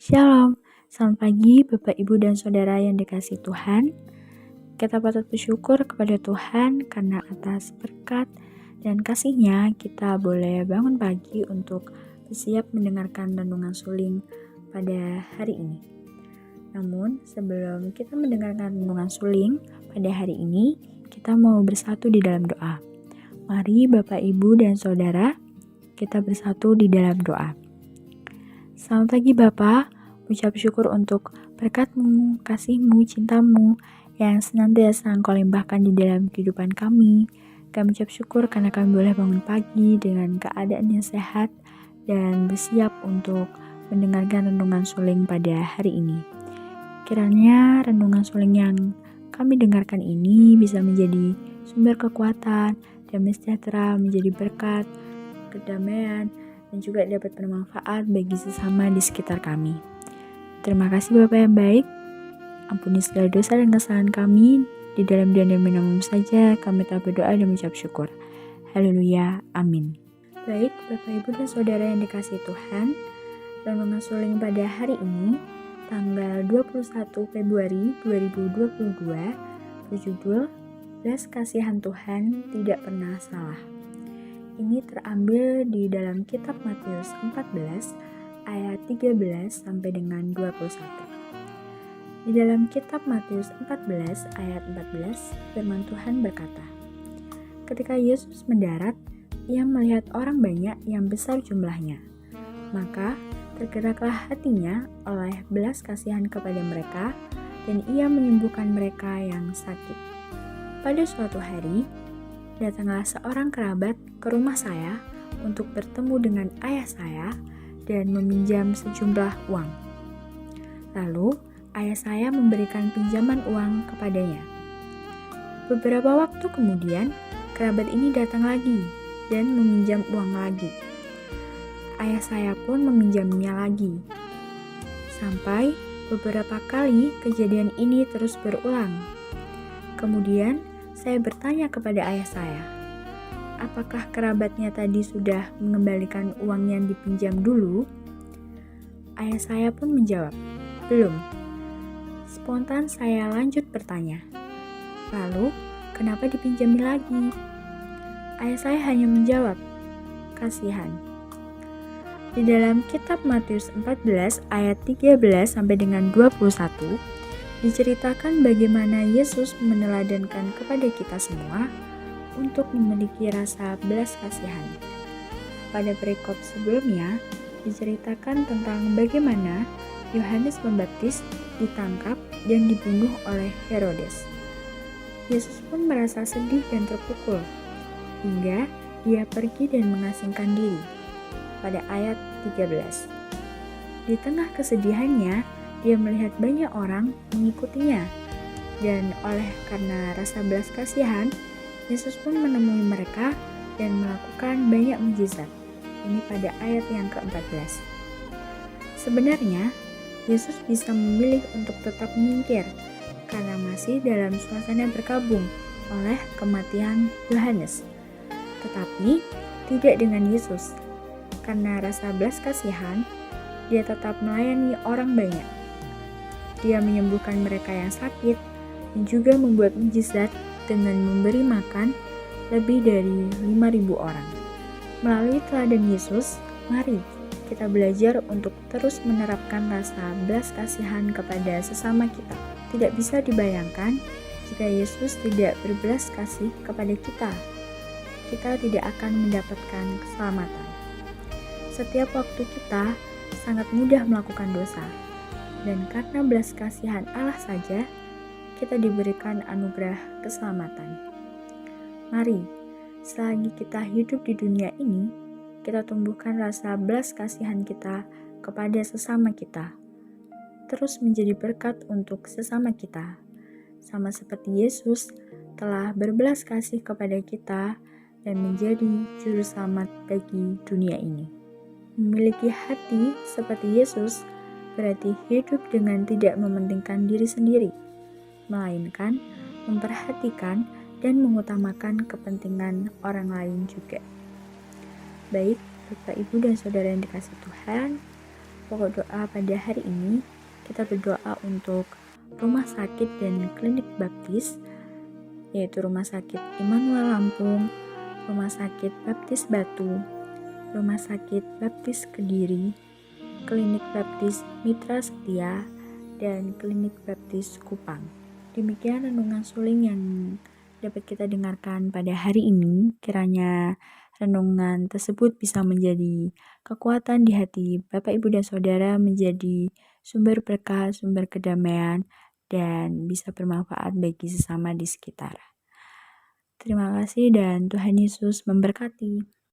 Shalom, selamat pagi Bapak Ibu dan Saudara yang dikasihi Tuhan. Kita patut bersyukur kepada Tuhan karena atas berkat dan kasih-Nya kita boleh bangun pagi untuk bersiap mendengarkan renungan suling pada hari ini. Namun sebelum kita mendengarkan renungan suling pada hari ini, kita mau bersatu di dalam doa. Mari Bapak Ibu dan Saudara, kita bersatu di dalam doa. Selamat pagi Bapak, ucap syukur untuk berkat-Mu, kasih-Mu, cinta-Mu yang senantiasa Engkau limpahkan di dalam kehidupan kami. Kami ucap syukur karena kami boleh bangun pagi dengan keadaan yang sehat dan bersiap untuk mendengarkan renungan suling pada hari ini. Kiranya renungan suling yang kami dengarkan ini bisa menjadi sumber kekuatan, damai sejahtera, menjadi berkat, kedamaian, dan juga dapat bermanfaat bagi sesama di sekitar kami. Terima kasih Bapak yang baik. Ampuni segala dosa dan kesalahan kami. Di dalam dan demi nama-Mu saja kami telah berdoa dan mengucap syukur. Haleluya. Amin. Baik Bapak Ibu dan Saudara yang dikasihi Tuhan, renungan suling pada hari ini tanggal 21 Februari 2022 berjudul Belas Kasihan Tuhan Tidak Pernah Salah. Ini terambil di dalam kitab Matius 14 ayat 13 sampai dengan 21. Di dalam kitab Matius 14 ayat 14, firman Tuhan berkata, ketika Yesus mendarat, ia melihat orang banyak yang besar jumlahnya. Maka tergeraklah hatinya oleh belas kasihan kepada mereka, dan ia menyembuhkan mereka yang sakit. Pada suatu hari, datanglah seorang kerabat ke rumah saya untuk bertemu dengan ayah saya dan meminjam sejumlah uang. Lalu, ayah saya memberikan pinjaman uang kepadanya. Beberapa waktu kemudian, kerabat ini datang lagi dan meminjam uang lagi. Ayah saya pun meminjamnya lagi. Sampai beberapa kali kejadian ini terus berulang. Kemudian, saya bertanya kepada ayah saya, apakah kerabatnya tadi sudah mengembalikan uang yang dipinjam dulu? Ayah saya pun menjawab, belum. Spontan saya lanjut bertanya, lalu kenapa dipinjami lagi? Ayah saya hanya menjawab, kasihan. Di dalam kitab Matius 14 ayat 13 sampai dengan 21, diceritakan bagaimana Yesus meneladankan kepada kita semua untuk memiliki rasa belas kasihan. Pada perikop sebelumnya, diceritakan tentang bagaimana Yohanes Pembaptis ditangkap dan dibunuh oleh Herodes. Yesus pun merasa sedih dan terpukul, hingga dia pergi dan mengasingkan diri. Pada ayat 13. Di tengah kesedihannya, dia melihat banyak orang mengikutinya, dan oleh karena rasa belas kasihan, Yesus pun menemui mereka dan melakukan banyak mukjizat. Ini pada ayat yang ke-14. Sebenarnya, Yesus bisa memilih untuk tetap menyingkir karena masih dalam suasana berkabung oleh kematian Yohanes. Tetapi tidak dengan Yesus. Karena rasa belas kasihan, dia tetap melayani orang banyak. Dia menyembuhkan mereka yang sakit dan juga membuat mukjizat dengan memberi makan lebih dari 5.000 orang. Melalui teladan Yesus, mari kita belajar untuk terus menerapkan rasa belas kasihan kepada sesama kita. Tidak bisa dibayangkan jika Yesus tidak berbelas kasih kepada kita. Kita tidak akan mendapatkan keselamatan. Setiap waktu kita sangat mudah melakukan dosa. Dan karena belas kasihan Allah saja, kita diberikan anugerah keselamatan. Mari, selagi kita hidup di dunia ini, kita tumbuhkan rasa belas kasihan kita kepada sesama kita. Terus menjadi berkat untuk sesama kita. Sama seperti Yesus telah berbelas kasih kepada kita dan menjadi juru selamat bagi dunia ini. Memiliki hati seperti Yesus berarti hidup dengan tidak mementingkan diri sendiri, melainkan memperhatikan dan mengutamakan kepentingan orang lain juga. Baik, Bapak Ibu dan Saudara yang dikasihi Tuhan, pokok doa pada hari ini, kita berdoa untuk rumah sakit dan klinik baptis, yaitu Rumah Sakit Immanuel Lampung, Rumah Sakit Baptis Batu, Rumah Sakit Baptis Kediri, Klinik Baptis Mitra Setia, dan Klinik Baptis Kupang. Demikian renungan suling yang dapat kita dengarkan pada hari ini. Kiranya renungan tersebut bisa menjadi kekuatan di hati Bapak, Ibu, dan Saudara, menjadi sumber berkah, sumber kedamaian, dan bisa bermanfaat bagi sesama di sekitar. Terima kasih dan Tuhan Yesus memberkati.